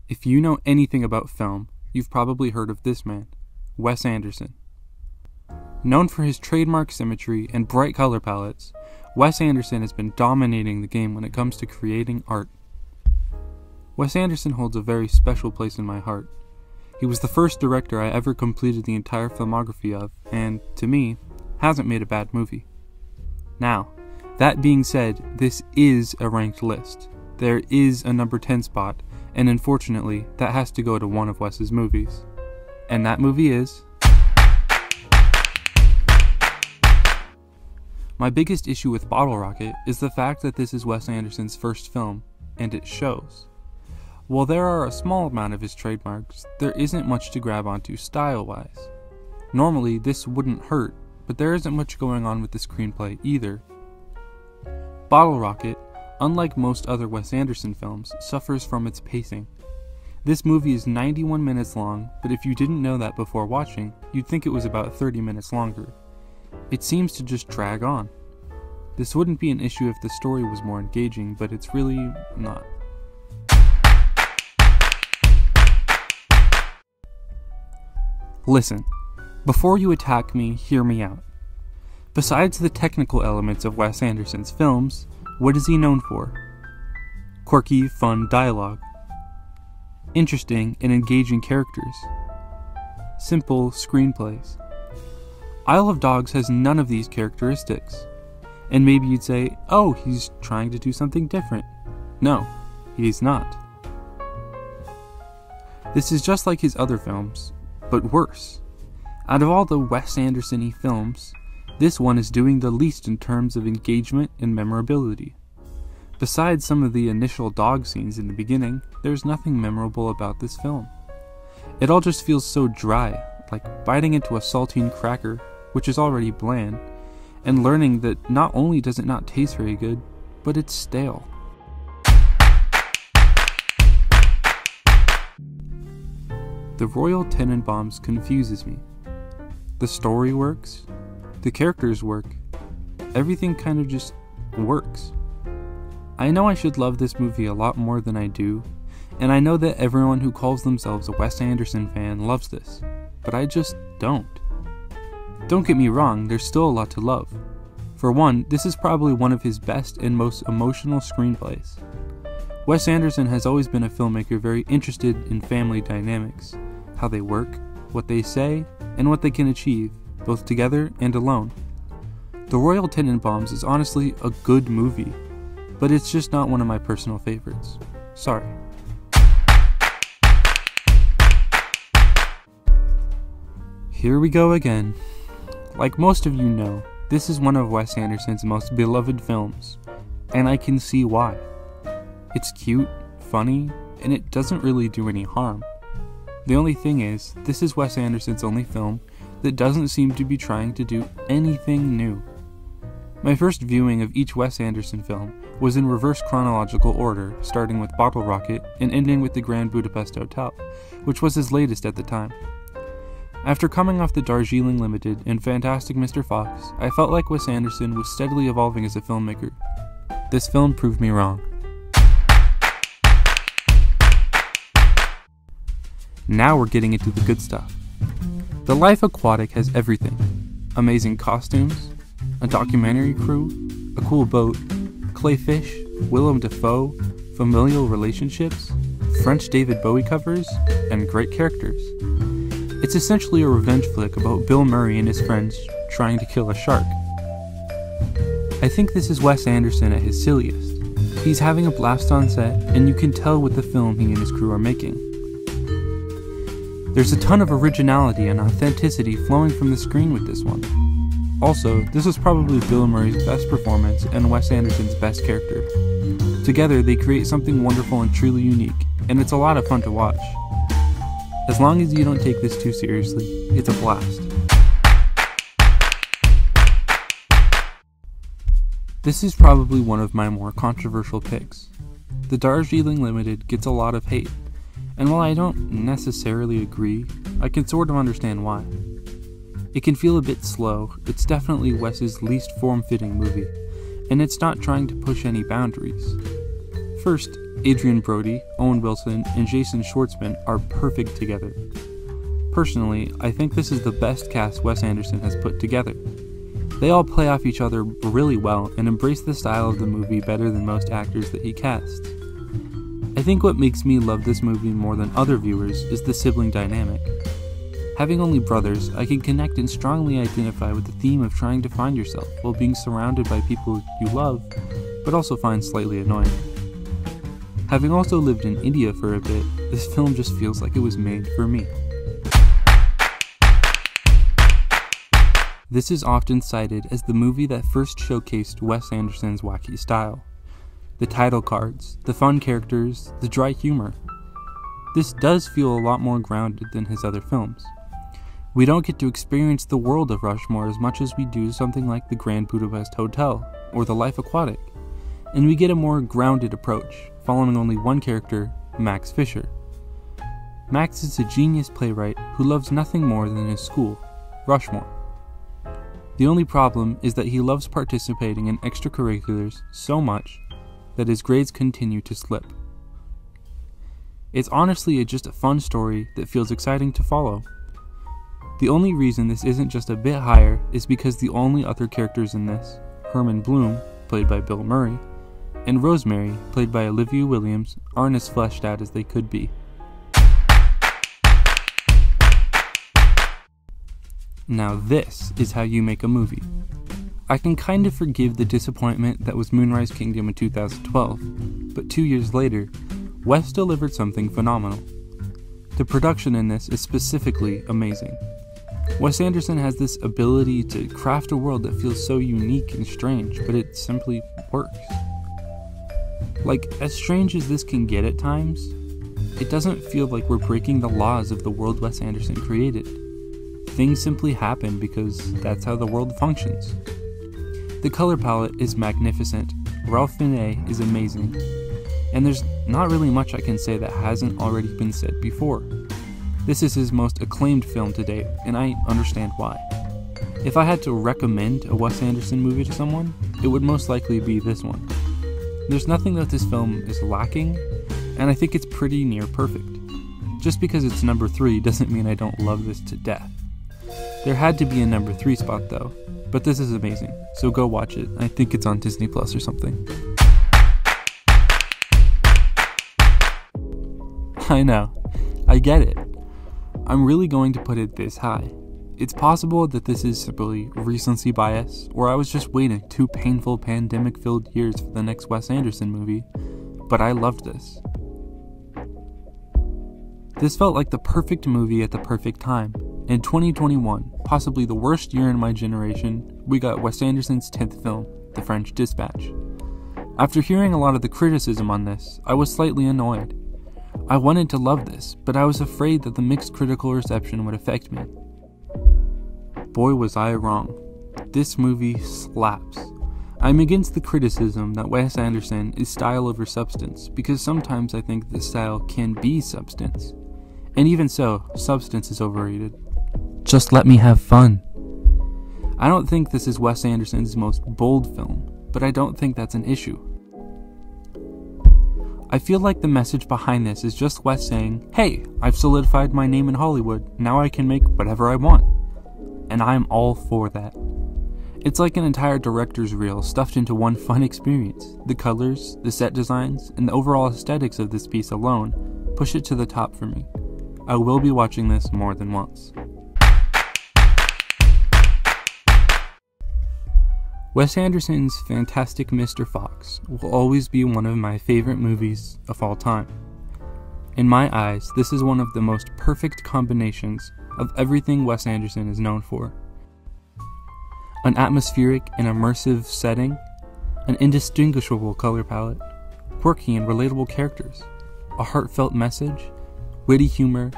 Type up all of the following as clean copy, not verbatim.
If you know anything about film, you've probably heard of this man, Wes Anderson. Known for his trademark symmetry and bright color palettes, Wes Anderson has been dominating the game when it comes to creating art. Wes Anderson holds a very special place in my heart. He was the first director I ever completed the entire filmography of, and, to me, hasn't made a bad movie. Now, that being said, this is a ranked list. There is a number 10 spot, and unfortunately, that has to go to one of Wes's movies. And that movie is... My biggest issue with Bottle Rocket is the fact that this is Wes Anderson's first film, and it shows. While there are a small amount of his trademarks, there isn't much to grab onto style-wise. Normally, this wouldn't hurt, but there isn't much going on with the screenplay either. Bottle Rocket, unlike most other Wes Anderson films, suffers from its pacing. This movie is 91 minutes long, but if you didn't know that before watching, you'd think it was about 30 minutes longer. It seems to just drag on. This wouldn't be an issue if the story was more engaging, but it's really not. Listen, before you attack me, hear me out. Besides the technical elements of Wes Anderson's films, what is he known for? Quirky, fun dialogue. Interesting and engaging characters. Simple screenplays. Isle of Dogs has none of these characteristics. And maybe you'd say, oh, he's trying to do something different. No, he's not. This is just like his other films, but worse. Out of all the Wes Anderson-y films, this one is doing the least in terms of engagement and memorability. Besides some of the initial dog scenes in the beginning, there's nothing memorable about this film. It all just feels so dry, like biting into a saltine cracker, which is already bland, and learning that not only does it not taste very good, but it's stale. The Royal Tenenbaums confuses me. The story works, the characters work, everything kind of just works. I know I should love this movie a lot more than I do, and I know that everyone who calls themselves a Wes Anderson fan loves this, but I just don't. Don't get me wrong, there's still a lot to love. For one, this is probably one of his best and most emotional screenplays. Wes Anderson has always been a filmmaker very interested in family dynamics, how they work, what they say, and what they can achieve, both together and alone. The Royal Tenenbaums is honestly a good movie, but it's just not one of my personal favorites. Sorry. Here we go again. Like most of you know, this is one of Wes Anderson's most beloved films, and I can see why. It's cute, funny, and it doesn't really do any harm. The only thing is, this is Wes Anderson's only film that doesn't seem to be trying to do anything new. My first viewing of each Wes Anderson film was in reverse chronological order, starting with Bottle Rocket and ending with The Grand Budapest Hotel, which was his latest at the time. After coming off the Darjeeling Limited and Fantastic Mr. Fox, I felt like Wes Anderson was steadily evolving as a filmmaker. This film proved me wrong. Now we're getting into the good stuff. The Life Aquatic has everything. Amazing costumes, a documentary crew, a cool boat, clay fish, Willem Dafoe, familial relationships, French David Bowie covers, and great characters. It's essentially a revenge flick about Bill Murray and his friends trying to kill a shark. I think this is Wes Anderson at his silliest. He's having a blast on set, and you can tell with the film he and his crew are making. There's a ton of originality and authenticity flowing from the screen with this one. Also, this was probably Bill Murray's best performance and Wes Anderson's best character. Together, they create something wonderful and truly unique, and it's a lot of fun to watch. As long as you don't take this too seriously, it's a blast. This is probably one of my more controversial picks. The Darjeeling Limited gets a lot of hate, and while I don't necessarily agree, I can sort of understand why. It can feel a bit slow, it's definitely Wes's least form-fitting movie, and it's not trying to push any boundaries. First, Adrian Brody, Owen Wilson, and Jason Schwartzman are perfect together. Personally, I think this is the best cast Wes Anderson has put together. They all play off each other really well and embrace the style of the movie better than most actors that he casts. I think what makes me love this movie more than other viewers is the sibling dynamic. Having only brothers, I can connect and strongly identify with the theme of trying to find yourself while being surrounded by people you love, but also find slightly annoying. Having also lived in India for a bit, this film just feels like it was made for me. This is often cited as the movie that first showcased Wes Anderson's wacky style. The title cards, the fun characters, the dry humor. This does feel a lot more grounded than his other films. We don't get to experience the world of Rushmore as much as we do something like the Grand Budapest Hotel or The Life Aquatic, and we get a more grounded approach, following only one character, Max Fisher. Max is a genius playwright who loves nothing more than his school, Rushmore. The only problem is that he loves participating in extracurriculars so much that his grades continue to slip. It's honestly just a fun story that feels exciting to follow. The only reason this isn't just a bit higher is because the only other characters in this, Herman Bloom, played by Bill Murray, and Rosemary, played by Olivia Williams, aren't as fleshed out as they could be. Now this is how you make a movie. I can kind of forgive the disappointment that was Moonrise Kingdom in 2012, but 2 years later, Wes delivered something phenomenal. The production in this is specifically amazing. Wes Anderson has this ability to craft a world that feels so unique and strange, but it simply works. Like, as strange as this can get at times, it doesn't feel like we're breaking the laws of the world Wes Anderson created. Things simply happen because that's how the world functions. The color palette is magnificent, Ralph Fiennes is amazing, and there's not really much I can say that hasn't already been said before. This is his most acclaimed film to date, and I understand why. If I had to recommend a Wes Anderson movie to someone, it would most likely be this one. There's nothing that this film is lacking, and I think it's pretty near perfect. Just because it's number 3 doesn't mean I don't love this to death. There had to be a number 3 spot though, but this is amazing, so go watch it. I think it's on Disney Plus or something. I know, I get it. I'm really going to put it this high. It's possible that this is simply recency bias, or I was just waiting 2 painful pandemic-filled years for the next Wes Anderson movie, but I loved this. This felt like the perfect movie at the perfect time. In 2021, possibly the worst year in my generation, we got Wes Anderson's 10th film, The French Dispatch. After hearing a lot of the criticism on this, I was slightly annoyed. I wanted to love this, but I was afraid that the mixed critical reception would affect me. Boy was I wrong. This movie slaps. I'm against the criticism that Wes Anderson is style over substance, because sometimes I think the style can be substance. And even so, substance is overrated. Just let me have fun. I don't think this is Wes Anderson's most bold film, but I don't think that's an issue. I feel like the message behind this is just Wes saying, hey, I've solidified my name in Hollywood, now I can make whatever I want. And I'm all for that. It's like an entire director's reel stuffed into one fun experience. The colors, the set designs, and the overall aesthetics of this piece alone push it to the top for me. I will be watching this more than once. Wes Anderson's Fantastic Mr. Fox will always be one of my favorite movies of all time. In my eyes, this is one of the most perfect combinations of everything Wes Anderson is known for. An atmospheric and immersive setting, an indistinguishable color palette, quirky and relatable characters, a heartfelt message, witty humor,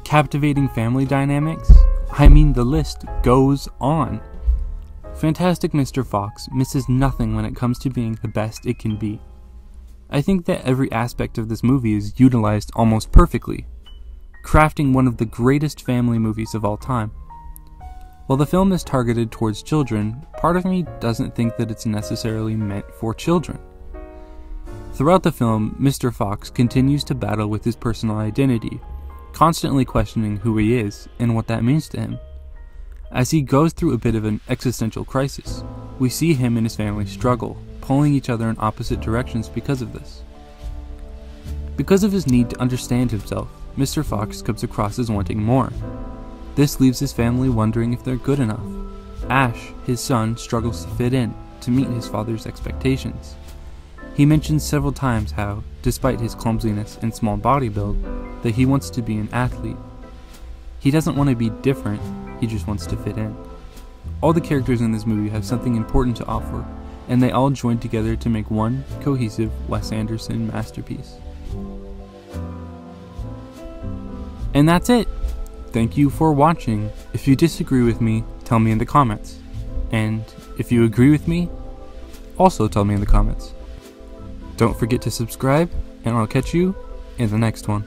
captivating family dynamics. I mean, the list goes on. Fantastic Mr. Fox misses nothing when it comes to being the best it can be. I think that every aspect of this movie is utilized almost perfectly, crafting one of the greatest family movies of all time. While the film is targeted towards children, part of me doesn't think that it's necessarily meant for children. Throughout the film, Mr. Fox continues to battle with his personal identity, constantly questioning who he is and what that means to him. As he goes through a bit of an existential crisis, we see him and his family struggle, pulling each other in opposite directions because of this. Because of his need to understand himself, Mr. Fox comes across as wanting more. This leaves his family wondering if they're good enough. Ash, his son, struggles to fit in, to meet his father's expectations. He mentions several times how, despite his clumsiness and small body build, that he wants to be an athlete. He doesn't want to be different, he just wants to fit in. All the characters in this movie have something important to offer, and they all join together to make one cohesive Wes Anderson masterpiece. And that's it! Thank you for watching. If you disagree with me, tell me in the comments. And if you agree with me, also tell me in the comments. Don't forget to subscribe, and I'll catch you in the next one.